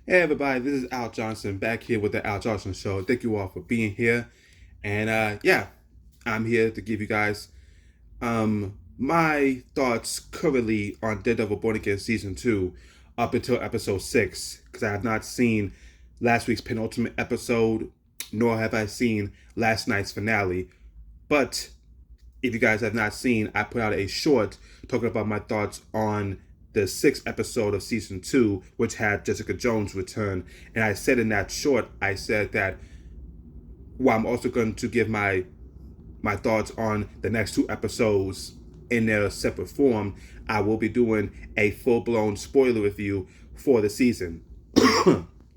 Hey everybody, this is Al Johnson back here with the Al Johnson Show. Thank you all for being here. And yeah, I'm here to give you guys my thoughts currently on Daredevil Born Again Season 2 up until episode 6, because I have not seen last week's penultimate episode, nor have I seen last night's finale. But if you guys have not seen, I put out a short talking about my thoughts on the sixth episode of season 2, which had Jessica Jones return. And I said in that short, I said that, well, I'm also going to give my thoughts on the next two episodes in their separate form. I will be doing a full blown spoiler review for the season.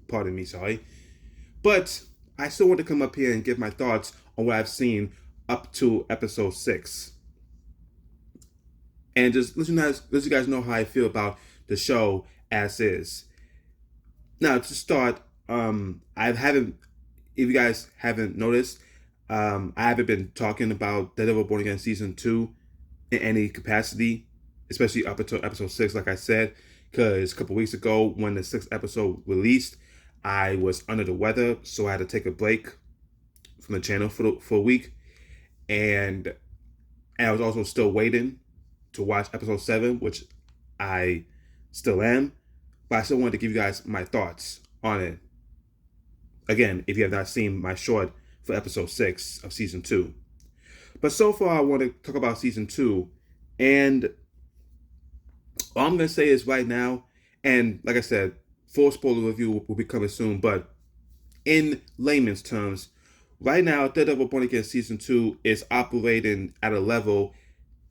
Pardon me, sorry. But I still want to come up here and give my thoughts on what I've seen up to episode 6. And just let you guys know how I feel about the show as is. Now, to start, I haven't, if you guys haven't noticed, I haven't been talking about Daredevil Born Again Season 2 in any capacity, especially up until episode 6, like I said, because a couple weeks ago when the sixth episode released, I was under the weather, so I had to take a break from the channel for a week. And I was also still waiting to watch episode 7, which I still am, but I still wanted to give you guys my thoughts on it. Again, if you have not seen my short for episode 6 of season 2. But so far, I want to talk about season 2, and all I'm going to say is right now, and like I said, full spoiler review will be coming soon, but in layman's terms, right now, Daredevil Born Again Season 2 is operating at a level,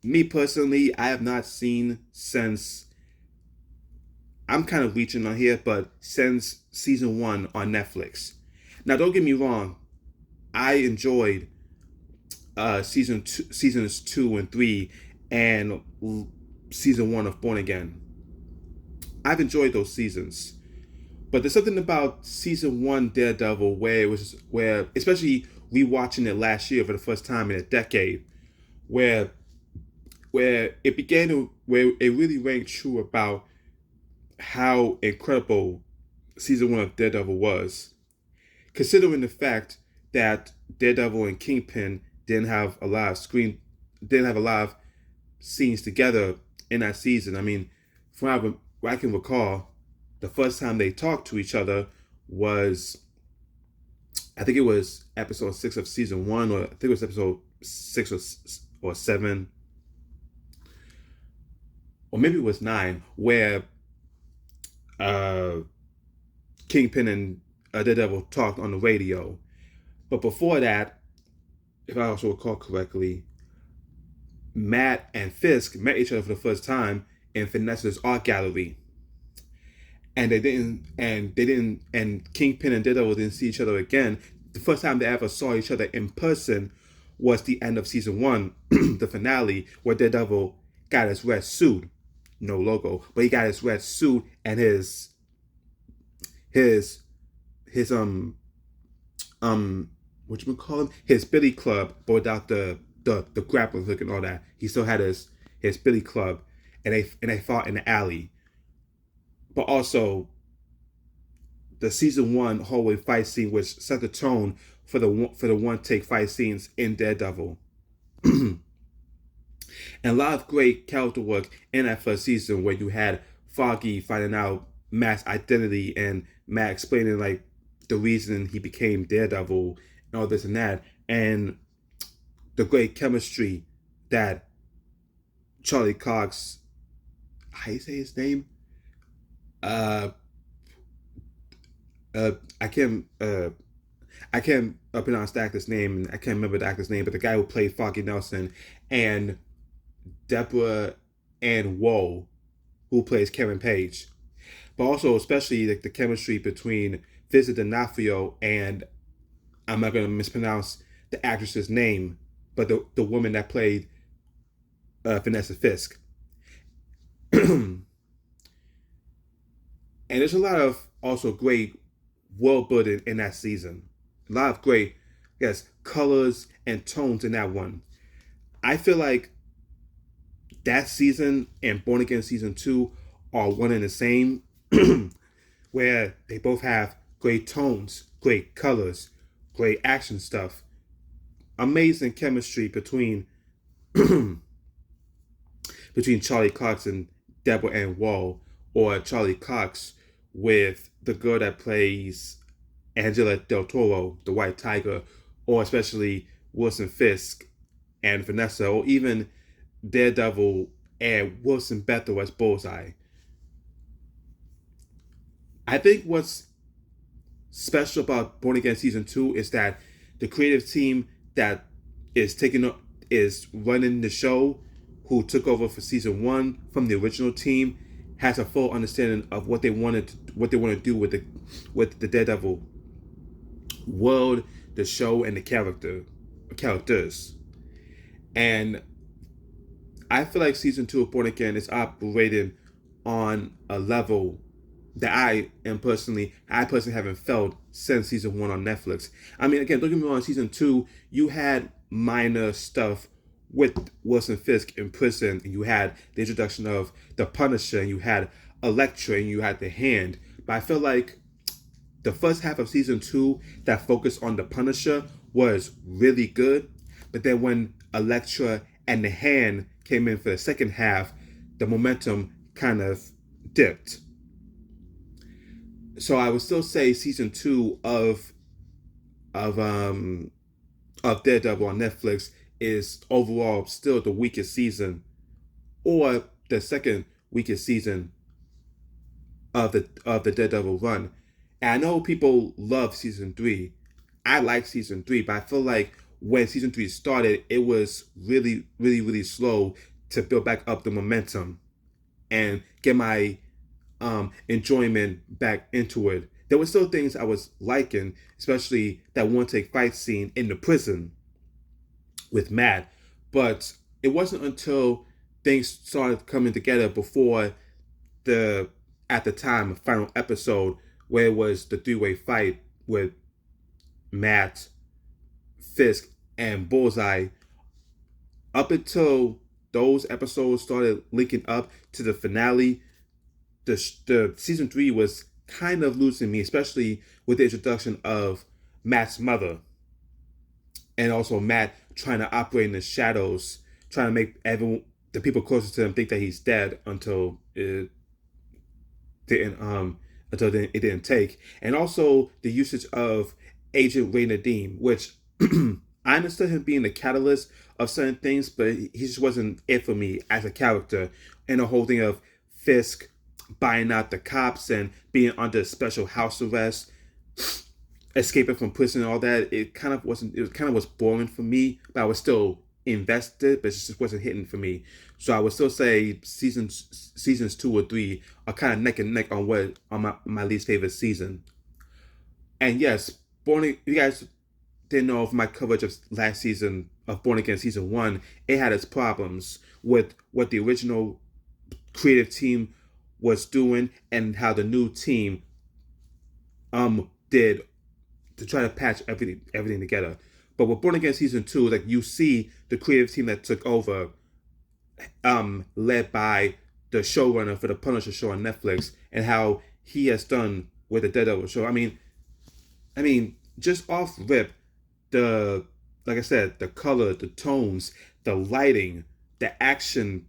me personally, I have not seen since, I'm kind of reaching on here, but since season 1 on Netflix. Now, don't get me wrong, I enjoyed seasons 2 and 3 and season 1 of Born Again. I've enjoyed those seasons. But there's something about season 1 Daredevil where especially rewatching it last year for the first time in a decade, where where it really rang true about how incredible season 1 of Daredevil was, considering the fact that Daredevil and Kingpin didn't have a lot of scenes together in that season. I mean, from what I can recall, the first time they talked to each other was, I think it was episode 6 of season 1, or I think it was episode 6 or 7, or maybe it was 9, where uh, Kingpin and Daredevil talked on the radio. But before that, if I also recall correctly, Matt and Fisk met each other for the first time in Vanessa's art gallery. And Kingpin and Daredevil didn't see each other again. The first time they ever saw each other in person was the end of season 1, the finale, where Daredevil got his red suit, no logo, but he got his red suit and his what you call him, his billy club, but without the grappling hook and all that. He still had his billy club, and they fought in the alley. But also, the season 1 hallway fight scene, which set the tone for the one take fight scenes in Daredevil. And a lot of great character work in that first season, where you had Foggy finding out Matt's identity and Matt explaining like the reason he became Daredevil and all this and that, and the great chemistry that Charlie Cox, how do you say his name? Uh, I can't pronounce the actor's name, and I can't remember the actor's name, but the guy who played Foggy Nelson, and Deborah Ann Woll, who plays Karen Page. But also, especially like the chemistry between Vincent D'Onofrio and, I'm not going to mispronounce the actress's name, but the woman that played Vanessa Fisk. And there's a lot of also great world building in that season. A lot of great, yes, colors and tones in that one. I feel like that season and Born Again season 2 are one and the same. where they both have great tones, great colors, great action stuff, amazing chemistry between Charlie Cox and Deborah Ann Wall, or Charlie Cox with the girl that plays Angela Del Toro, the White Tiger, or especially Wilson Fisk and Vanessa, or even Daredevil and Wilson Bethel as Bullseye. I think what's special about Born Again Season 2 is that the creative team that is taking up is running the show, who took over for Season 1 from the original team, has a full understanding of what they want to do with the Daredevil world, the show, and the characters. And I feel like Season 2 of Born Again is operating on a level that I personally haven't felt since Season 1 on Netflix. I mean, again, don't get me wrong, Season 2, you had minor stuff with Wilson Fisk in prison, and you had the introduction of the Punisher, and you had Elektra, and you had the Hand. But I feel like the first half of Season 2 that focused on the Punisher was really good. But then when Elektra and the Hand came in for the second half, the momentum kind of dipped. So I would still say Season 2 of Daredevil on Netflix is overall still the weakest season, or the second weakest season of the Daredevil run. And I know people love Season 3. I like Season 3, but I feel like when Season 3 started, it was really, really, really slow to build back up the momentum and get my enjoyment back into it. There were still things I was liking, especially that one take fight scene in the prison with Matt. But it wasn't until things started coming together before the, at the time, final episode, where it was the three-way fight with Matt, Fisk, and Bullseye. Up until those episodes started linking up to the finale, the Season 3 was kind of losing me, especially with the introduction of Matt's mother, and also Matt trying to operate in the shadows, trying to make everyone, the people closest to him, think that he's dead until it didn't it didn't take. And also the usage of Agent Ray Nadeem, which I understood him being the catalyst of certain things, but he just wasn't it for me as a character. And the whole thing of Fisk buying out the cops and being under special house arrest, escaping from prison and all that, it kind of was boring for me, but I was still invested, but it just wasn't hitting for me. So I would still say seasons 2 or 3 are kind of neck and neck on my least favorite season. And yes, you guys didn't know of my coverage of last season of Born Again Season 1, it had its problems with what the original creative team was doing and how the new team did to try to patch everything together. But with Born Again Season 2, like, you see the creative team that took over, led by the showrunner for the Punisher show on Netflix, and how he has done with the Daredevil show. I mean, just off rip, like I said, the color, the tones, the lighting, the action,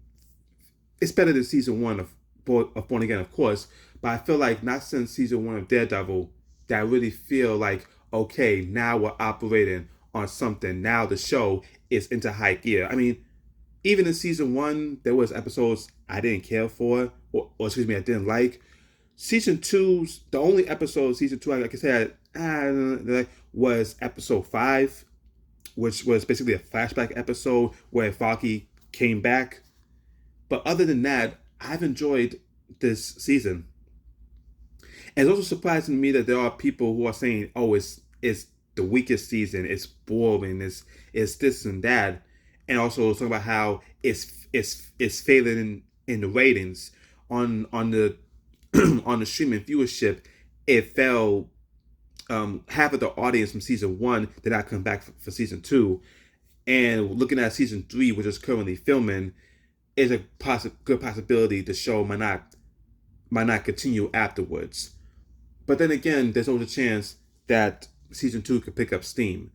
it's better than Season 1 of Born Again, of course. But I feel like not since Season 1 of Daredevil that I really feel like, okay, now we're operating on something. Now the show is into high gear. I mean, even in Season 1, there was episodes I didn't care for, or excuse me, I didn't like. Season 2's, the only episode of Season 2, like I said, was Episode 5, which was basically a flashback episode where Foggy came back. But other than that, I've enjoyed this season. And it's also surprising to me that there are people who are saying, oh, it's the weakest season, it's boring, it's this and that. And also talking about how it's failing in the ratings. On the on the streaming viewership, it fell. Half of the audience from Season 1 did not come back for Season 2. And looking at Season 3, which is currently filming, is a good possibility the show might not continue afterwards. But then again, there's always a chance that season two could pick up steam.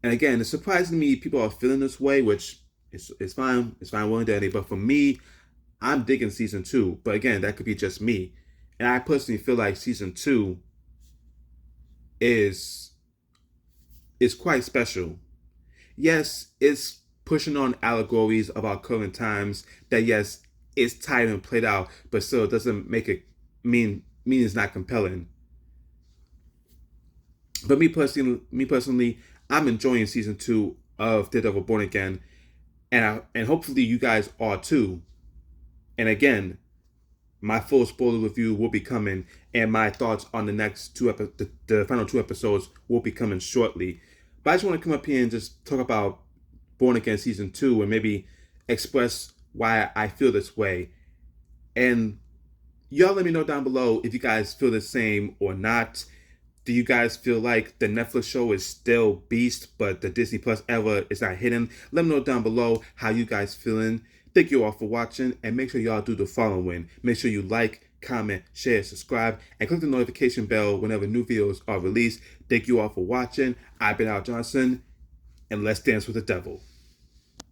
And again, it's surprising to me people are feeling this way, which is fine. It's fine, willing Danny. But for me, I'm digging season two. But again, that could be just me. And I personally feel like season two is is quite special. Yes, it's pushing on allegories of our current times that yes, it's tied and played out, but still it doesn't make it mean it's not compelling. But me personally, I'm enjoying season two of Daredevil Born Again, and hopefully you guys are too. And again, my full spoiler review will be coming, and my thoughts on the next the final two episodes will be coming shortly. But I just want to come up here and just talk about Born Again season two, and maybe express why I feel this way. And y'all let me know down below if you guys feel the same or not. Do you guys feel like the Netflix show is still beast, but the Disney Plus era is not hidden? Let me know down below how you guys feeling. Thank you all for watching, and make sure y'all do the following. Make sure you like, comment, share, subscribe, and click the notification bell whenever new videos are released. Thank you all for watching. I've been Al Johnson, and let's dance with the devil.